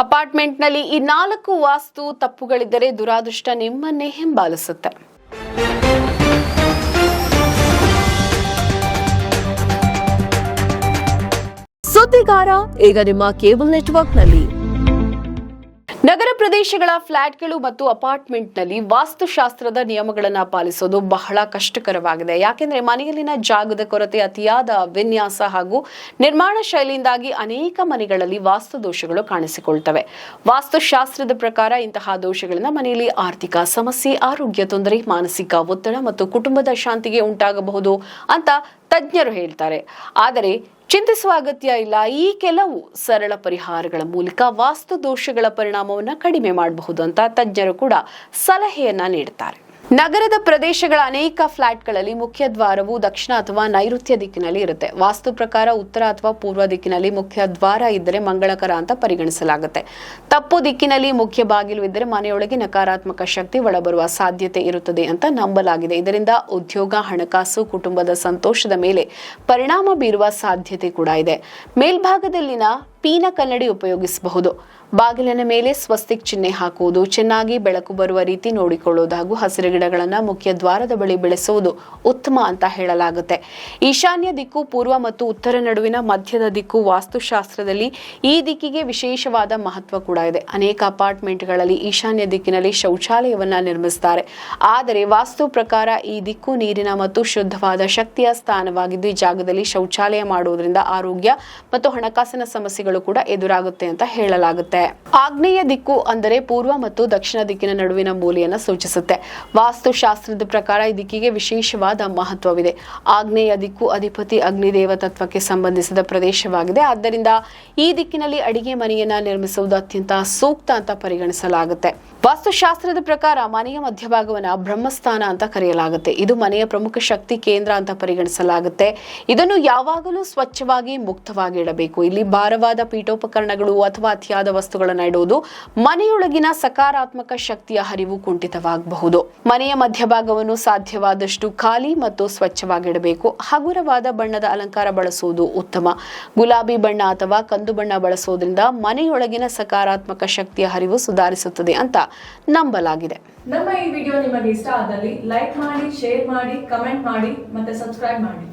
ಅಪಾರ್ಟ್ಮೆಂಟ್ನಲ್ಲಿ ಈ 4 ವಾಸ್ತು ತಪ್ಪುಗಳಿದ್ದರೆ ದುರಾದೃಷ್ಟ ನಿಮ್ಮನ್ನೇ ಹಿಂಬಾಲಿಸುತ್ತೆ. ಸುದ್ದಿಗಾರ ಈಗ ನಿಮ್ಮ ಕೇಬಲ್ ನೆಟ್ವರ್ಕ್ನಲ್ಲಿ. ನಗರ ಪ್ರದೇಶಗಳ ಫ್ಲಾಟ್ಗಳು ಮತ್ತು ಅಪಾರ್ಟ್ಮೆಂಟ್ನಲ್ಲಿ ವಾಸ್ತುಶಾಸ್ತ್ರದ ನಿಯಮಗಳನ್ನು ಪಾಲಿಸೋದು ಬಹಳ ಕಷ್ಟಕರವಾಗಿದೆ. ಯಾಕೆಂದ್ರೆ ಮನೆಯಲ್ಲಿನ ಜಾಗದ ಕೊರತೆ, ಅತಿಯಾದ ವಿನ್ಯಾಸ ಹಾಗೂ ನಿರ್ಮಾಣ ಶೈಲಿಯಿಂದಾಗಿ ಅನೇಕ ಮನೆಗಳಲ್ಲಿ ವಾಸ್ತು ದೋಷಗಳು ಕಾಣಿಸಿಕೊಳ್ತವೆ. ವಾಸ್ತುಶಾಸ್ತ್ರದ ಪ್ರಕಾರ ಇಂತಹ ದೋಷಗಳಿಂದ ಮನೆಯಲ್ಲಿ ಆರ್ಥಿಕ ಸಮಸ್ಯೆ, ಆರೋಗ್ಯ ತೊಂದರೆ, ಮಾನಸಿಕ ಒತ್ತಡ ಮತ್ತು ಕುಟುಂಬದ ಶಾಂತಿಗೆ ಉಂಟಾಗಬಹುದು ಅಂತ ತಜ್ಞರು ಹೇಳ್ತಾರೆ. ಆದರೆ ಚಿಂತಿಸುವ ಅಗತ್ಯ ಇಲ್ಲ. ಈ ಕೆಲವು ಸರಳ ಪರಿಹಾರಗಳ ಮೂಲಕ ವಾಸ್ತು ದೋಷಗಳ ಪರಿಣಾಮವನ್ನು ಕಡಿಮೆ ಮಾಡಬಹುದು ಅಂತ ತಜ್ಞರು ಕೂಡ ಸಲಹೆಯನ್ನ ನೀಡುತ್ತಾರೆ. ನಗರದ ಪ್ರದೇಶಗಳ ಅನೇಕ ಫ್ಲಾಟ್ಗಳಲ್ಲಿ ಮುಖ್ಯ ದ್ವಾರವು ದಕ್ಷಿಣ ಅಥವಾ ನೈಋತ್ಯ ದಿಕ್ಕಿನಲ್ಲಿ ಇರುತ್ತೆ. ವಾಸ್ತು ಪ್ರಕಾರ ಉತ್ತರ ಅಥವಾ ಪೂರ್ವ ದಿಕ್ಕಿನಲ್ಲಿ ಮುಖ್ಯ ದ್ವಾರ ಇದ್ದರೆ ಮಂಗಳಕರ ಅಂತ ಪರಿಗಣಿಸಲಾಗುತ್ತೆ. ತಪ್ಪು ದಿಕ್ಕಿನಲ್ಲಿ ಮುಖ್ಯ ಬಾಗಿಲು ಇದ್ದರೆ ಮನೆಯೊಳಗೆ ನಕಾರಾತ್ಮಕ ಶಕ್ತಿ ಒಳಬರುವ ಸಾಧ್ಯತೆ ಇರುತ್ತದೆ ಅಂತ ನಂಬಲಾಗಿದೆ. ಇದರಿಂದ ಉದ್ಯೋಗ, ಹಣಕಾಸು, ಕುಟುಂಬದ ಸಂತೋಷದ ಮೇಲೆ ಪರಿಣಾಮ ಬೀರುವ ಸಾಧ್ಯತೆ ಕೂಡ ಇದೆ. ಮೇಲ್ಭಾಗದಲ್ಲಿನ ಪೀನ ಕನ್ನಡಿ ಉಪಯೋಗಿಸಬಹುದು. ಬಾಗಿಲಿನ ಮೇಲೆ ಸ್ವಸ್ತಿಕ್ ಚಿಹ್ನೆ ಹಾಕುವುದು, ಚೆನ್ನಾಗಿ ಬೆಳಕು ಬರುವ ರೀತಿ ನೋಡಿಕೊಳ್ಳುವುದು ಹಾಗೂ ಹಸಿರು ಗಿಡಗಳನ್ನು ಮುಖ್ಯ ದ್ವಾರದ ಬಳಿ ಬೆಳೆಸುವುದು ಉತ್ತಮ ಅಂತ ಹೇಳಲಾಗುತ್ತೆ. ಈಶಾನ್ಯ ದಿಕ್ಕು, ಪೂರ್ವ ಮತ್ತು ಉತ್ತರ ನಡುವಿನ ಮಧ್ಯದ ದಿಕ್ಕು ವಾಸ್ತುಶಾಸ್ತ್ರದಲ್ಲಿ ಈ ದಿಕ್ಕಿಗೆ ವಿಶೇಷವಾದ ಮಹತ್ವ ಕೂಡ ಇದೆ. ಅನೇಕ ಅಪಾರ್ಟ್ಮೆಂಟ್ಗಳಲ್ಲಿ ಈಶಾನ್ಯ ದಿಕ್ಕಿನಲ್ಲಿ ಶೌಚಾಲಯವನ್ನ ನಿರ್ಮಿಸುತ್ತಾರೆ. ಆದರೆ ವಾಸ್ತು ಪ್ರಕಾರ ಈ ದಿಕ್ಕು ನೀರಿನ ಮತ್ತು ಶುದ್ಧವಾದ ಶಕ್ತಿಯ ಸ್ಥಾನವಾಗಿದ್ದು, ಈ ಜಾಗದಲ್ಲಿ ಶೌಚಾಲಯ ಮಾಡುವುದರಿಂದ ಆರೋಗ್ಯ ಮತ್ತು ಹಣಕಾಸಿನ ಸಮಸ್ಯೆಗಳು ಕೂಡ ಎದುರಾಗುತ್ತೆ ಅಂತ ಹೇಳಲಾಗುತ್ತೆ. ಆಗ್ನೇಯ ದಿಕ್ಕು ಅಂದರೆ ಪೂರ್ವ ಮತ್ತು ದಕ್ಷಿಣ ದಿಕ್ಕಿನ ನಡುವಿನ ಮೂಲೆಯನ್ನು ಸೂಚಿಸುತ್ತೆ. ವಾಸ್ತುಶಾಸ್ತ್ರದ ಪ್ರಕಾರ ಈ ದಿಕ್ಕಿಗೆ ವಿಶೇಷವಾದ ಮಹತ್ವವಿದೆ. ಆಗ್ನೇಯ ದಿಕ್ಕು ಅಧಿಪತಿ ಅಗ್ನಿದೇವ ತತ್ವಕ್ಕೆ ಸಂಬಂಧಿಸಿದ ಪ್ರದೇಶವಾಗಿದೆ. ಆದ್ದರಿಂದ ಈ ದಿಕ್ಕಿನಲ್ಲಿ ಅಡಿಗೆ ಮನೆಯನ್ನ ನಿರ್ಮಿಸುವುದು ಅತ್ಯಂತ ಸೂಕ್ತ ಅಂತ ಪರಿಗಣಿಸಲಾಗುತ್ತೆ. ವಾಸ್ತುಶಾಸ್ತ್ರದ ಪ್ರಕಾರ ಮನೆಯ ಮಧ್ಯಭಾಗವನ್ನು ಬ್ರಹ್ಮಸ್ಥಾನ ಅಂತ ಕರೆಯಲಾಗುತ್ತೆ. ಇದು ಮನೆಯ ಪ್ರಮುಖ ಶಕ್ತಿ ಕೇಂದ್ರ ಅಂತ ಪರಿಗಣಿಸಲಾಗುತ್ತೆ. ಇದನ್ನು ಯಾವಾಗಲೂ ಸ್ವಚ್ಛವಾಗಿ, ಮುಕ್ತವಾಗಿ ಇಡಬೇಕು. ಇಲ್ಲಿ ಭಾರವಾದ ಪೀಠೋಪಕರಣಗಳು ಅಥವಾ ಅತಿಯಾದ ವಸ್ತುಗಳನ್ನು ಇಡುವುದು ಮನೆಯೊಳಗಿನ ಸಕಾರಾತ್ಮಕ ಶಕ್ತಿಯ ಹರಿವು ಕುಂಠಿತವಾಗಬಹುದು. ಮನೆಯ ಮಧ್ಯಭಾಗವನ್ನು ಸಾಧ್ಯವಾದಷ್ಟು ಖಾಲಿ ಮತ್ತು ಸ್ವಚ್ಛವಾಗಿಡಬೇಕು. ಹಗುರವಾದ ಬಣ್ಣದ ಅಲಂಕಾರ ಬಳಸುವುದು ಉತ್ತಮ. ಗುಲಾಬಿ ಬಣ್ಣ ಅಥವಾ ಕಂದು ಬಣ್ಣ ಬಳಸುವುದರಿಂದ ಮನೆಯೊಳಗಿನ ಸಕಾರಾತ್ಮಕ ಶಕ್ತಿಯ ಹರಿವು ಸುಧಾರಿಸುತ್ತದೆ ಅಂತ ನಂಬಲಾಗಿದೆ. ನಮ್ಮ ಈ ವಿಡಿಯೋ ನಿಮಗೆ ಇಷ್ಟ ಆದಲ್ಲಿ ಲೈಕ್ ಮಾಡಿ, ಶೇರ್ ಮಾಡಿ, ಕಮೆಂಟ್ ಮಾಡಿ ಮತ್ತೆ ಸಬ್ಸ್ಕ್ರೈಬ್ ಮಾಡಿ.